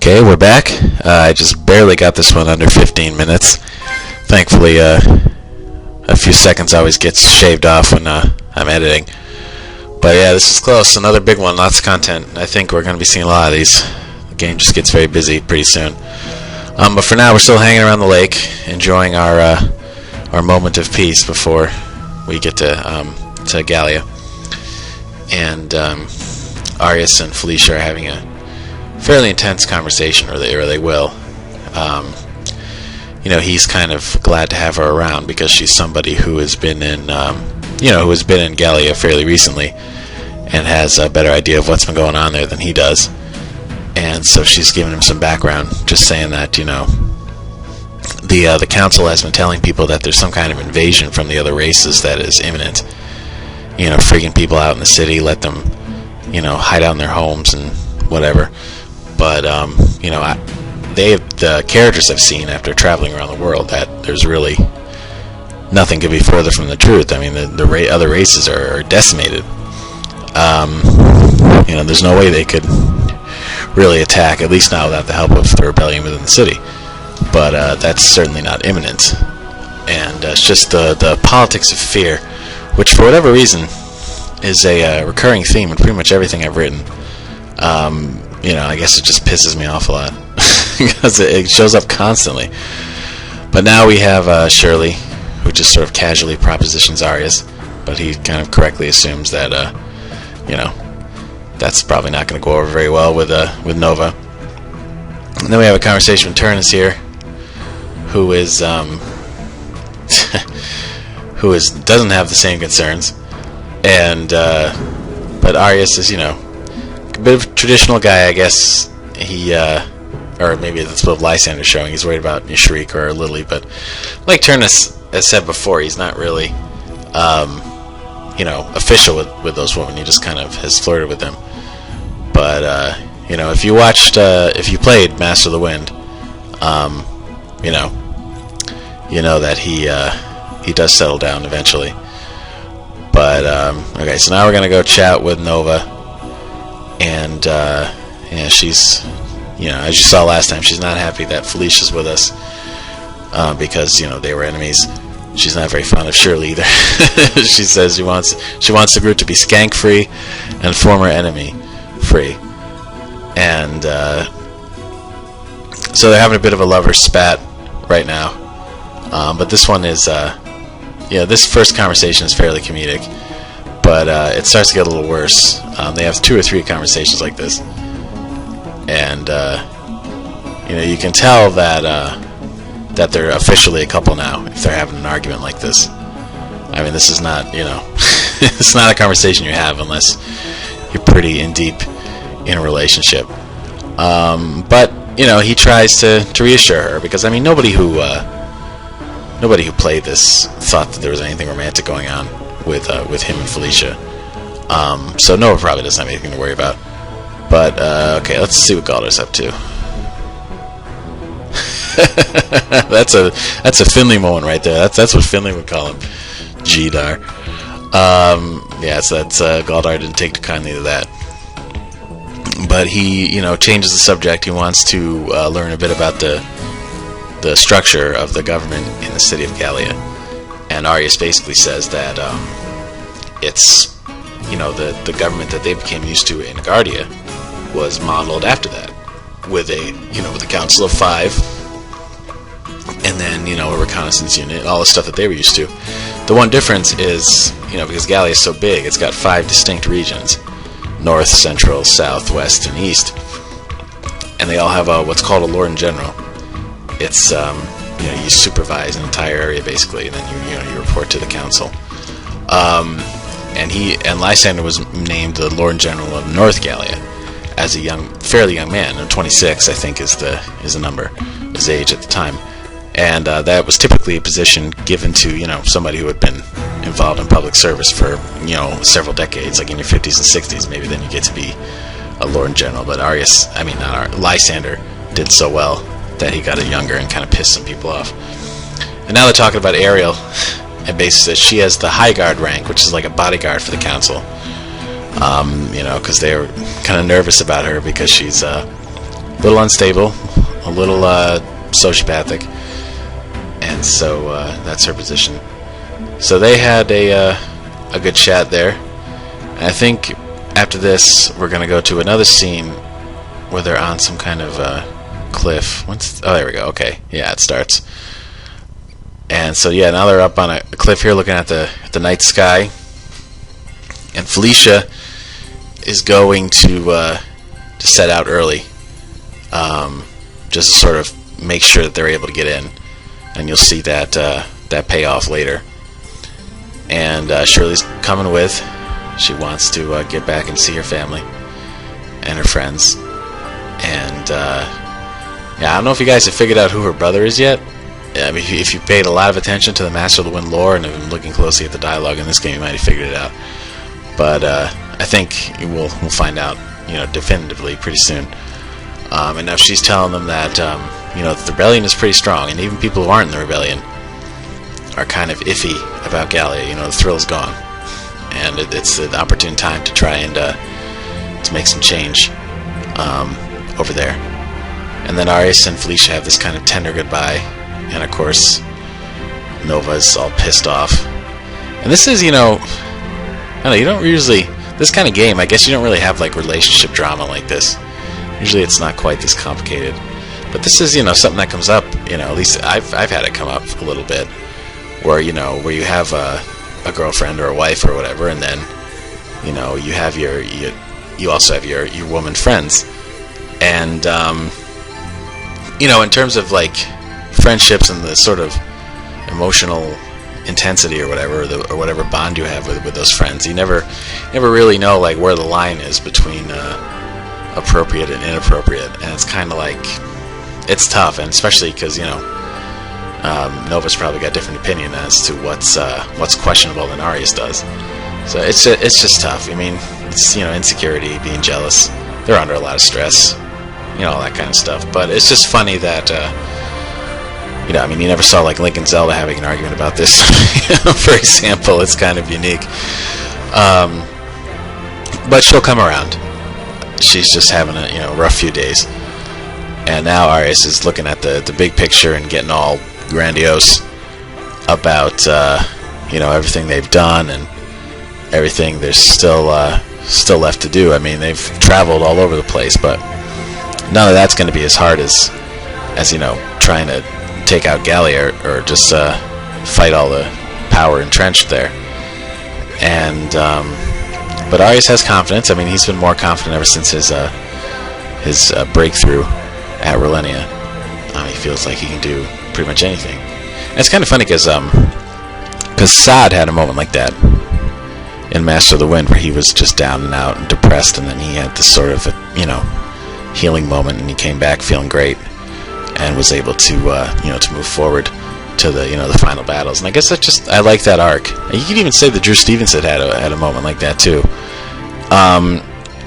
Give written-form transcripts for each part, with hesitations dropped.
Okay, we're back. I just barely got this one under 15 minutes. Thankfully, a few seconds always gets shaved off when I'm editing. But yeah, this is close. Another big one, lots of content. I think we're going to be seeing a lot of these. The game just gets very busy pretty soon. But for now, we're still hanging around the lake, enjoying our moment of peace before we get to Gallia. And Arius and Felicia are having a fairly intense conversation, or they will. He's kind of glad to have her around because she's somebody who has been in Gallia fairly recently and has a better idea of what's been going on there than he does. And so she's giving him some background, just saying that the council has been telling people that there's some kind of invasion from the other races that is imminent. Freaking people out in the city, let them hide out in their homes and whatever. But the characters I've seen after traveling around the world, that there's really nothing could be further from the truth. I mean, the other races are decimated. There's no way they could really attack, at least not without the help of the rebellion within the city. But that's certainly not imminent. And it's just the politics of fear, which for whatever reason is a recurring theme in pretty much everything I've written. I guess it just pisses me off a lot because it shows up constantly. But now we have Shirley, who just sort of casually propositions Arius, but he kind of correctly assumes that that's probably not going to go over very well with Nova. And then we have a conversation with Turnus here, who doesn't have the same concerns, and but Arius is a bit of a traditional guy, I guess. He or maybe that's what Lysander's showing. He's worried about Shriek or Lily, but like Turnus has said before, he's not really official with those women. He just kind of has flirted with them. But if you played Master of the Wind, you know that he does settle down eventually. But okay, so now we're gonna go chat with Nova, and she's as you saw last time, she's not happy that Felicia's with us because they were enemies. She's not very fond of Shirley either. She says she wants the group to be skank free and former enemy free, and so they're having a bit of a lover's spat right now. But this one is this first conversation is fairly comedic, but it starts to get a little worse. They have 2 or 3 conversations like this, and you can tell that they're officially a couple now if they're having an argument like this. I mean, this is not it's not a conversation you have unless you're pretty in deep in a relationship. But he tries to reassure her, because I mean nobody who played this thought that there was anything romantic going on with him and Felicia. So Nova probably doesn't have anything to worry about. But okay, let's see what Gallar's up to. That's a Finley moment right there. That's what Finley would call him, G-Dar. So that's Galdar didn't take too kindly to that. But he changes the subject. He wants to learn a bit about the structure of the government in the city of Gallia, and Arius basically says that it's the government that they became used to in Guardia was modeled after that, with a council of 5. And then, a reconnaissance unit, all the stuff that they were used to. The one difference is, because Gallia is so big, it's got 5 distinct regions: north, central, south, west, and east. And they all have what's called a Lord in General. It's, you supervise an entire area, basically, and then you report to the council. And Lysander was named the Lord in General of North Gallia as a fairly young man. 26, I think, is the number, his age at the time. And that was typically a position given to somebody who had been involved in public service for several decades, like in your 50s and 60s. Maybe then you get to be a Lord General. But Lysander did so well that he got it younger and kind of pissed some people off. And now they're talking about Ariel, and basically says she has the High Guard rank, which is like a bodyguard for the council. Because they were kind of nervous about her because she's little unstable, a little sociopathic, and so that's her position. So they had a good chat there, and I think after this we're going to go to another scene where they're on some kind of cliff. Oh, there we go. Okay, yeah, it starts. And so yeah, now they're up on a cliff here, looking at the night sky, and Felicia is going to set out early, just to sort of make sure that they're able to get in, and you'll see that payoff later. And Shirley's coming with. She wants to get back and see her family and her friends. And yeah, I don't know if you guys have figured out who her brother is yet. I mean, if you paid a lot of attention to the Master of the Wind lore and have been looking closely at the dialogue in this game, you might have figured it out. But I think we'll find out, definitively pretty soon. And now she's telling them that the rebellion is pretty strong, and even people who aren't in the rebellion are kind of iffy about Gallia. The thrill's gone, and it's an opportune time to try and to make some change over there. And then Arius and Felicia have this kind of tender goodbye, and of course Nova's all pissed off. And this is, I don't know, you don't usually, this kind of game, I guess you don't really have like relationship drama like this. Usually it's not quite this complicated. But this is, something that comes up, at least I've had it come up a little bit, where, where you have a girlfriend or a wife or whatever, and then, you have you also have your woman friends. And, in terms of like friendships and the sort of emotional intensity or whatever, or whatever bond you have with those friends, you never really know like where the line is between appropriate and inappropriate, and it's kind of like, it's tough, and especially because Nova's probably got a different opinion as to what's questionable than Arius does. So it's just tough. I mean, it's insecurity, being jealous, they're under a lot of stress, all that kind of stuff. But it's just funny that I mean, you never saw like Link and Zelda having an argument about this. For example, it's kind of unique. But she'll come around. She's just having a rough few days. And now Arius is looking at the big picture and getting all grandiose about everything they've done and everything there's still left to do. I mean, they've traveled all over the place, but none of that's going to be as hard as trying to take out Gallia or just fight all the power entrenched there. And but Arius has confidence. I mean, he's been more confident ever since his breakthrough at Rellenia. He feels like he can do pretty much anything. And it's kind of funny because Saad had a moment like that in Master of the Wind, where he was just down and out and depressed, and then he had this sort of healing moment, and he came back feeling great and was able to to move forward to the final battles. And I guess I like that arc. And you could even say that Drew Stevenson had a moment like that too.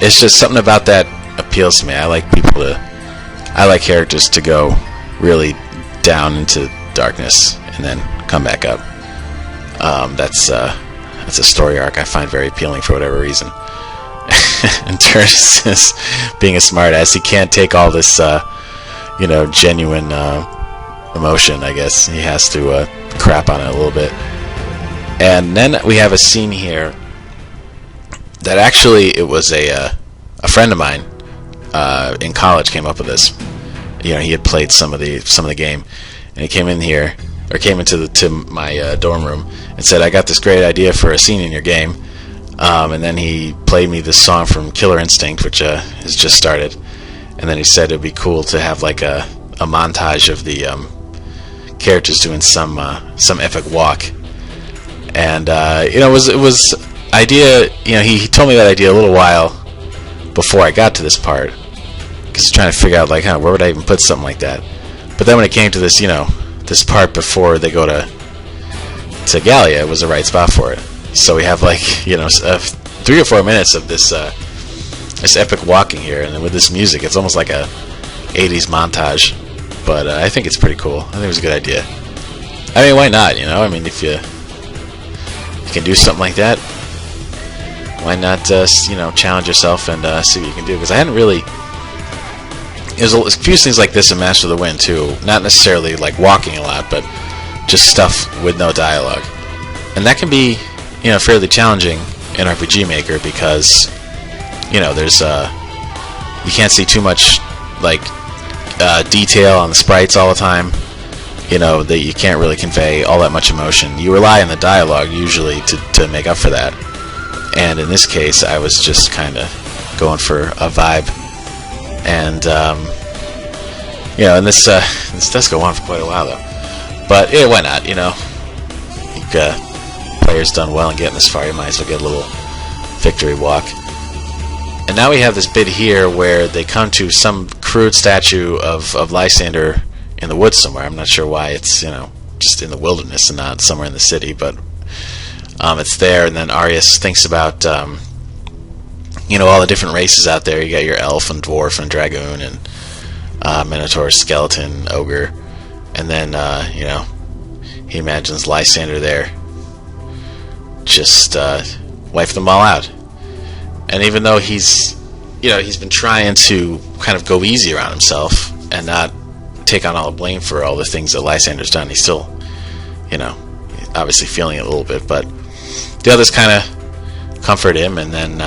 It's just something about that appeals to me. I like characters to go really down into darkness and then come back up. That's a story arc I find very appealing for whatever reason. And Turnus is being a smartass. He can't take all this genuine emotion. I guess he has to crap on it a little bit. And then we have a scene here that actually, it was a friend of mine in college came up with this. He had played some of the game, and he came in here, or came into my dorm room and said, "I got this great idea for a scene in your game." And then he played me this song from Killer Instinct, which has just started. And then he said it'd be cool to have like a montage of the characters doing some epic walk. And it was idea. He told me that idea a little while before I got to this part, because he's trying to figure out like, where would I even put something like that. But then when it came to this, this part before they go to Gallia, it was the right spot for it. So we have like 3 or 4 minutes of this epic walking here, and then with this music, it's almost like a 80s montage. But I think it's pretty cool. I think it was a good idea. I mean, why not? I mean, if you can do something like that, why not challenge yourself and see what you can do? Because I hadn't really there's a few things like this in Master of the Wind too. Not necessarily like walking a lot, but just stuff with no dialogue, and that can be, fairly challenging in RPG Maker because, there's you can't see too much like detail on the sprites all the time. That you can't really convey all that much emotion. You rely on the dialogue usually to make up for that. And in this case, I was just kind of going for a vibe. And and this does go on for quite a while though. But why not? Players done well in getting this far. You might as well get a little victory walk. And now we have this bit here where they come to some crude statue of Lysander in the woods somewhere. I'm not sure why it's just in the wilderness and not somewhere in the city, but it's there. And then Arius thinks about all the different races out there. You got your elf and dwarf and dragoon and minotaur, skeleton, ogre, and then he imagines Lysander there, just wipe them all out. And even though he's been trying to kind of go easy around himself and not take on all the blame for all the things that Lysander's done, he's still, obviously feeling it a little bit. But the others kind of comfort him, and then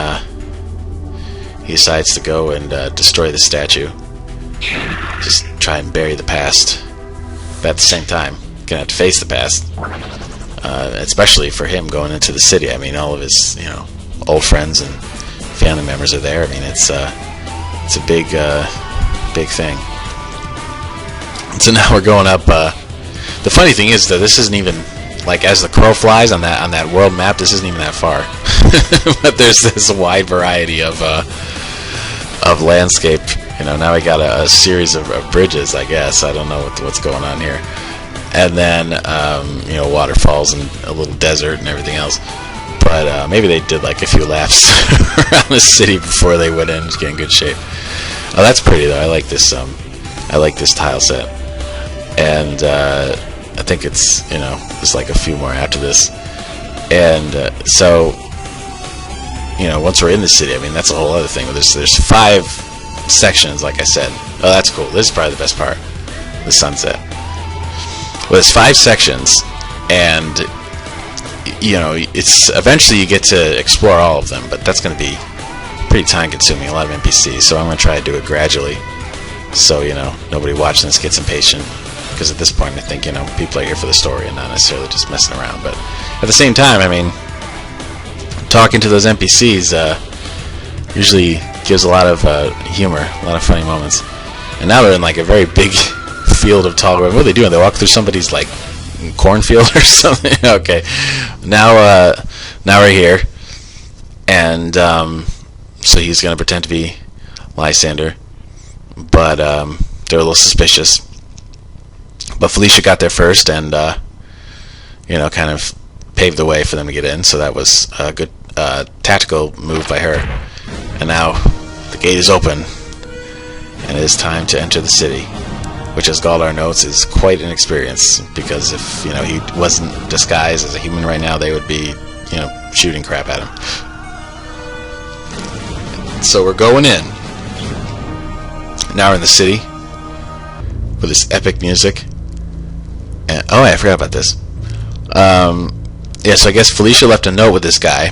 he decides to go and destroy the statue. Just try and bury the past. But at the same time, gonna have to face the past. Especially for him going into the city. I mean, all of his old friends and family members are there. I mean, it's a big thing. So now we're going up. The funny thing is that this isn't even like, as the crow flies on that world map. This isn't even that far, but there's this wide variety of landscape. Now we got a series of bridges. I guess I don't know what's going on here, and then waterfalls and a little desert and everything else. But maybe they did like a few laps around the city before they went in to get in good shape. Oh, that's pretty though. I like this. I like this tile set, and I think it's there's like a few more after this, and so once we're in the city, I mean that's a whole other thing. There's 5 sections, like I said. Oh, that's cool. This is probably the best part, the sunset. Well, there's 5 sections, and it's eventually you get to explore all of them, but that's going to be pretty time consuming, a lot of NPCs, so I'm going to try to do it gradually, so nobody watching this gets impatient, because at this point I think people are here for the story and not necessarily just messing around. But at the same time, I mean, talking to those NPCs usually gives a lot of humor, a lot of funny moments. And now they're in like a very big field of tall grass. What are they doing? They walk through somebody's like cornfield or something? Okay, now we're here, and so he's going to pretend to be Lysander, but they're a little suspicious. But Felicia got there first, and kind of paved the way for them to get in. So that was a good tactical move by her. And now the gate is open, and it is time to enter the city, which, as Gallia notes, is quite an experience, because if he wasn't disguised as a human right now, they would be shooting crap at him. So we're going in. Now we're in the city with this epic music. And, oh, I forgot about this. Yeah, so I guess Felicia left a note with this guy,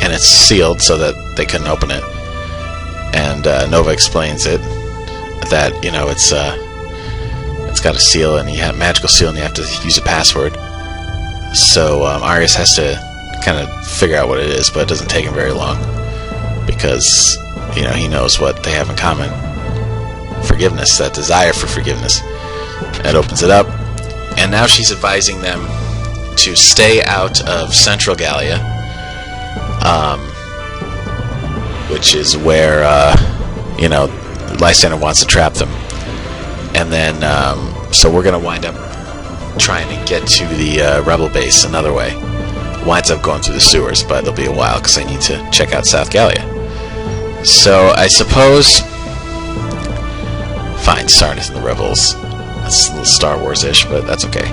and it's sealed so that they couldn't open it. And Nova explains it, that it's got a seal, and you have magical seal, and you have to use a password. So Arius has to kind of figure out what it is, but it doesn't take him very long, because he knows what they have in common: forgiveness, that desire for forgiveness. It opens it up, and now she's advising them to stay out of Central Gallia, which is where Lysander wants to trap them. And then so we're going to wind up trying to get to the rebel base another way. Winds up going through the sewers, but it'll be a while because I need to check out South Gallia. So I suppose, fine, Sarnath and the rebels. That's a little Star Wars-ish, but that's okay.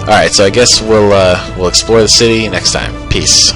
Alright, so I guess we'll explore the city next time. Peace.